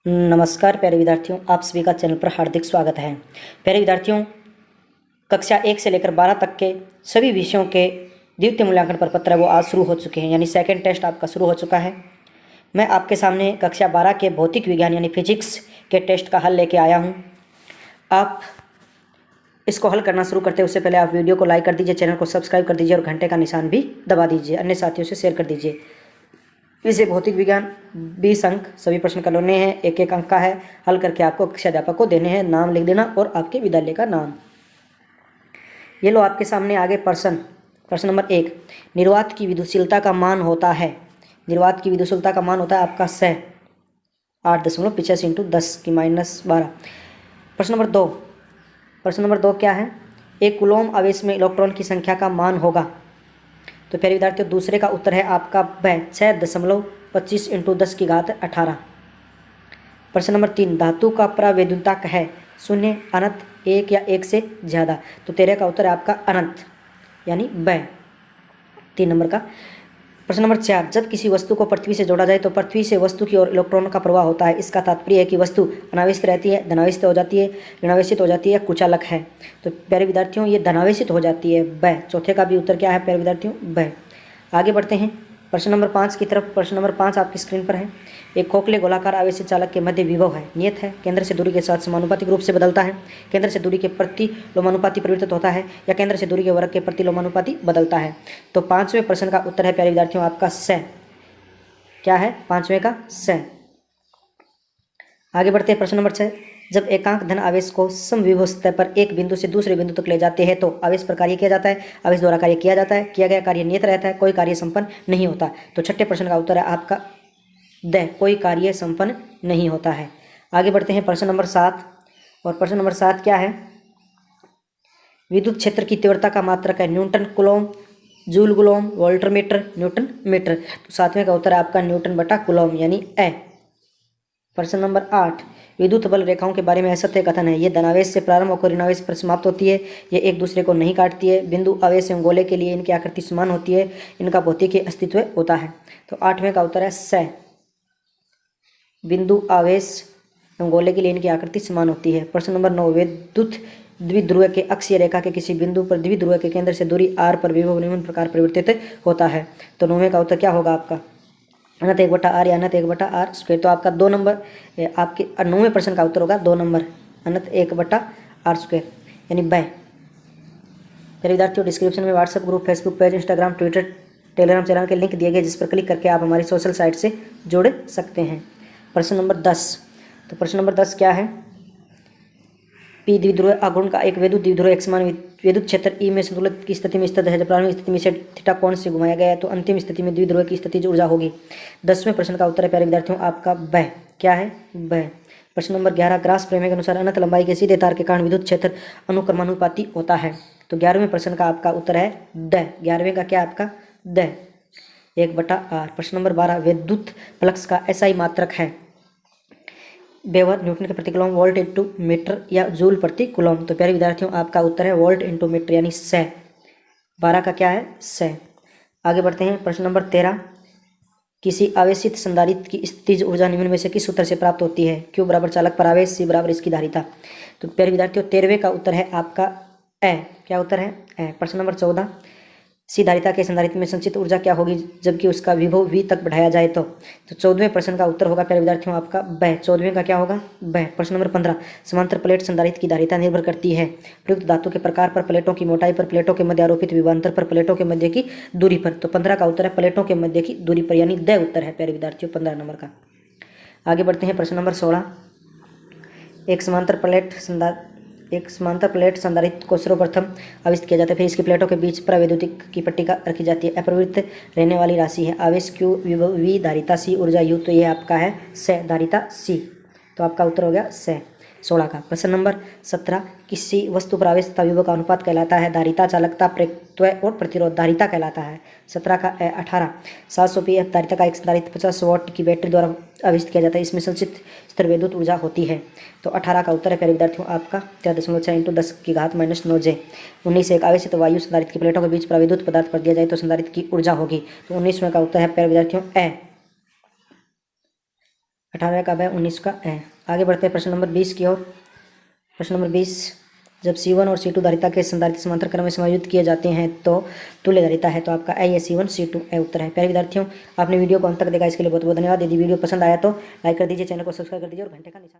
नमस्कार प्यारे विद्यार्थियों, आप सभी का चैनल पर हार्दिक स्वागत है। प्यारे विद्यार्थियों, कक्षा 1 से लेकर 12 तक के सभी विषयों के द्वितीय मूल्यांकन प्रपत्र है वो आज शुरू हो चुके हैं, यानी सेकंड टेस्ट आपका शुरू हो चुका है। मैं आपके सामने कक्षा 12 के भौतिक विज्ञान यानी फिजिक्स के टेस्ट का हल लेके आया हूँ। आप इसको हल करना शुरू करते हैं उससे पहले आप वीडियो को लाइक कर दीजिए, चैनल को सब्सक्राइब कर दीजिए और घंटे का निशान भी दबा दीजिए, अन्य साथियों से शेयर कर दीजिए। विषय भौतिक विज्ञान 20 अंक, सभी प्रश्न करने हैं, एक एक अंक का है। हल करके आपको कक्षा अध्यापक को देने हैं, नाम लिख देना और आपके विद्यालय का नाम। ये लो आपके सामने आगे प्रश्न नंबर 1। निर्वात की विद्युतशीलता का मान होता है, निर्वात की विद्युतशीलता का मान होता है आपका 8.85 इंटू 10 की -12। प्रश्न नंबर 2 क्या है? एक कूलॉम आवेश में इलेक्ट्रॉन की संख्या का मान होगा। तो प्यारे विद्यार्थियों, दूसरे का उत्तर है आपका 6.25 इंटू 10 की घात 18। प्रश्न नंबर 3। धातु का प्रावैधुतांक है 0, अनंत, 1 या 1 से ज़्यादा। तो 13 का उत्तर है आपका अनंत यानी 3 नंबर का। प्रश्न नंबर 4। जब किसी वस्तु को पृथ्वी से जोड़ा जाए तो पृथ्वी से वस्तु की ओर इलेक्ट्रॉन का प्रवाह होता है। इसका तात्पर्य है कि वस्तु अनावेशित रहती है, धनावेशित हो जाती है, ऋणावेशित हो जाती है, कुचालक है। तो प्यारे विद्यार्थियों, ये धनावेशित हो जाती है चौथे का भी उत्तर क्या है प्यारे विद्यार्थियों? आगे बढ़ते हैं प्रश्न नंबर 5 की तरफ। प्रश्न नंबर 5 आपकी स्क्रीन पर है। एक खोखले गोलाकार आवेशित चालक के मध्य विभव है, नियत है, केंद्र से दूरी के साथ समानुपातिक रूप से बदलता है, केंद्र से दूरी के प्रति लोमानुपाती परिवर्तित होता है या केंद्र से दूरी के वर्ग के प्रति लोमानुपाती बदलता है। तो 5वें प्रश्न का उत्तर है प्यारे विद्यार्थियों आपका क्या है? 5वें का आगे बढ़ते हैं प्रश्न नंबर 6। जब एकांक धन आवेश को समविभव सतह पर एक बिंदु से दूसरे बिंदु तक ले जाते हैं तो आवेश पर कार्य किया जाता है, आवेश द्वारा कार्य किया जाता है, किया गया कार्य नियत रहता है, कोई कार्य संपन्न नहीं होता। तो छठे प्रश्न का उत्तर है आपका कोई कार्य संपन्न नहीं होता है। आगे बढ़ते हैं प्रश्न नंबर 7। और प्रश्न नंबर 7 क्या है? विद्युत क्षेत्र की तीव्रता का मात्रक है newton coulomb, joule coulomb, volt metre, newton metre. तो 7वें का उत्तर है आपका न्यूटन बटा कूलॉम यानी प्रश्न नंबर 8। विद्युत बल रेखाओं के बारे में असत्य कथन है, ये धनावेश से प्रारंभ होकर ऋणावेश पर समाप्त होती है, ये एक दूसरे को नहीं काटती है, बिंदु आवेश एवं गोले के लिए इनकी आकृति समान होती है, इनका भौतिक अस्तित्व होता है। तो 8वें का उत्तर है बिंदु आवेश एवं गोले के लिए इनकी आकृति समान होती है। प्रश्न नंबर 9। विद्युत द्विध्रुव के अक्षीय रेखा के किसी बिंदु पर द्विध्रुव के केंद्र से दूरी r पर विभव निम्न प्रकार परिवर्तित होता है। तो 9वें का उत्तर क्या होगा आपका? अनंत 1/r या अनंत 1/r स्क्वायर। तो आपका 2 नंबर आपके 9वें प्रश्न का उत्तर होगा 2 नंबर अनंत 1/r स्क्वायर यानी मेरे विद्यार्थियों, डिस्क्रिप्शन में WhatsApp group, Facebook page, Instagram, Twitter, Telegram channel के लिंक दिए गए जिस पर क्लिक करके आप हमारी सोशल साइट से जुड़ सकते हैं। प्रश्न नंबर 10। तो प्रश्न नंबर 10 क्या है? पी द्विध्रुव आघूर्ण का एक विद्युत द्विध्रुव एक समान विद्युत क्षेत्र ई में संतुलित की स्थिति में स्थित है। जब प्रारंभिक स्थिति में इसे थीटा कोण से घुमाया गया है तो अंतिम स्थिति में द्विध्रुव की स्थिति ऊर्जा होगी। 10वें प्रश्न का उत्तर है प्यारे विद्यार्थियों आपका क्या है? प्रश्न नंबर 11। ग्रास प्रमेय के अनुसार अनंत लंबाई के सीधे तार के कारण विद्युत क्षेत्र अनुक्रमानुपाती होता है। तो 11वें प्रश्न का आपका उत्तर है 11वें का क्या आपका 1/r। प्रश्न नंबर 12। विद्युत फ्लक्स का SI मात्रक है वेबर, न्यूटन के प्रति कूलॉम, वोल्ट इंटू मीटर या जूल प्रति कूलॉम। तो प्यारे विद्यार्थियों आपका उत्तर है वोल्ट इंटू मीटर यानी 12 का क्या है? आगे बढ़ते हैं प्रश्न नंबर 13। किसी आवेशित संधारित्र की स्थितिज ऊर्जा निम्न में से किस सूत्र से प्राप्त होती है? Q बराबर चालक पर आवेश, C बराबर इसकी धारिता। तो प्यारे विद्यार्थियों 13वें का उत्तर है आपका क्या उत्तर है? प्रश्न नंबर 14। सी धारिता के संधारित्र में संचित ऊर्जा क्या होगी जबकि उसका विभव V तक बढ़ाया जाए तो 14वें प्रश्न का उत्तर होगा प्यारे विद्यार्थियों आपका 14वें का क्या होगा? प्रश्न नंबर 15। समांतर प्लेट संधारित्र की धारिता निर्भर करती है प्रयुक्त धातु के प्रकार पर, प्लेटों की मोटाई पर, प्लेटों के मध्य आरोपित विभवांतर पर, प्लेटों के मध्य की दूरी पर। तो 15 का उत्तर है प्लेटों के मध्य की दूरी पर यानी उत्तर है प्यारे विद्यार्थियों 15 नंबर का। आगे बढ़ते हैं प्रश्न नंबर 16। एक समांतर प्लेट संधारित्र को सर्वप्रथम आविष्ट किया जाता है, फिर इसकी प्लेटों के बीच प्रावैद्युतिक की पट्टिका रखी जाती है। अपरिवर्तित रहने वाली राशि है आवेश Q, विभव V, धारिता C, ऊर्जा U। तो यह आपका है धारिता C। तो आपका उत्तर हो गया 16 का। प्रश्न नंबर 17। किसी वस्तु पर आवेश तथा विभव का अनुपात कहलाता है धारिता, चालकता, प्रेरकत्व और प्रतिरोध। धारिता कहलाता है। 17 का 18। 700 pF धारिता का एक संधारित्र 50 वाट की बैटरी द्वारा आविष्ट किया जाता है, इसमें संचित स्थिर विद्युत ऊर्जा होती है। तो 18 का उत्तर है प्यारे विद्यार्थियों आपका 13.6 इंटू 10 की घात -9J। 19 एक आवेशित वायु संधारित्र की प्लेटों के बीच प्राविद्युत पदार्थ पर दिया जाए तो संधारित्र की ऊर्जा होगी। तो 19वें का उत्तर है प्यारे विद्यार्थियों 18 का ब 19 का ए। आगे बढ़ते हैं प्रश्न नंबर 20 की ओर। प्रश्न नंबर 20, जब C1 और C2 धारिता के संधारित्र समांतर क्रम में समायोजित किए जाते हैं तो तुल्य धारिता है। तो आपका ए है C1 C2 ए उत्तर है। प्यारे विद्यार्थियों, आपने वीडियो को अंत तक देखा, इसके लिए बहुत बहुत धन्यवाद। यदि वीडियो पसंद आया तो लाइक कर दीजिए, चैनल को सब्सक्राइब कर दीजिए और घंटे का निशान